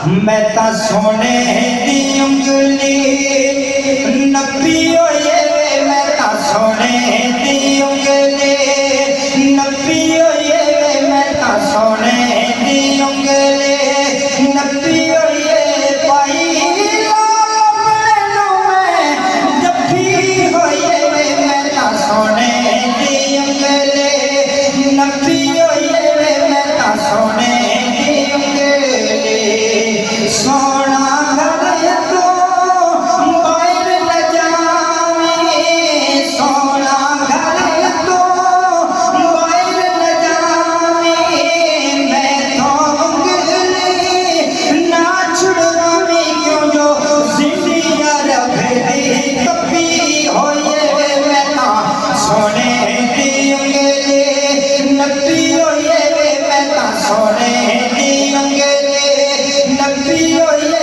मैं ता सोने दी उंगली नपी होए मैं ता सोने दी उंगली नपी होए मैं ता सोने दी उंगली नपी होए पाई जफी होए मैं ता सोने दी उंगली नपी होए मैं ता सोने दी उंगली सोना घर तो बाहर न जावे सोना घर तो बाहर न जावे मैं तो उंगली ना छुड़ावी क्यों जो जिंदगियां रफेरी कभी होए मैं ता सोने दी उंगली नपी होए मैं ता सोने दी उंगली नपी होए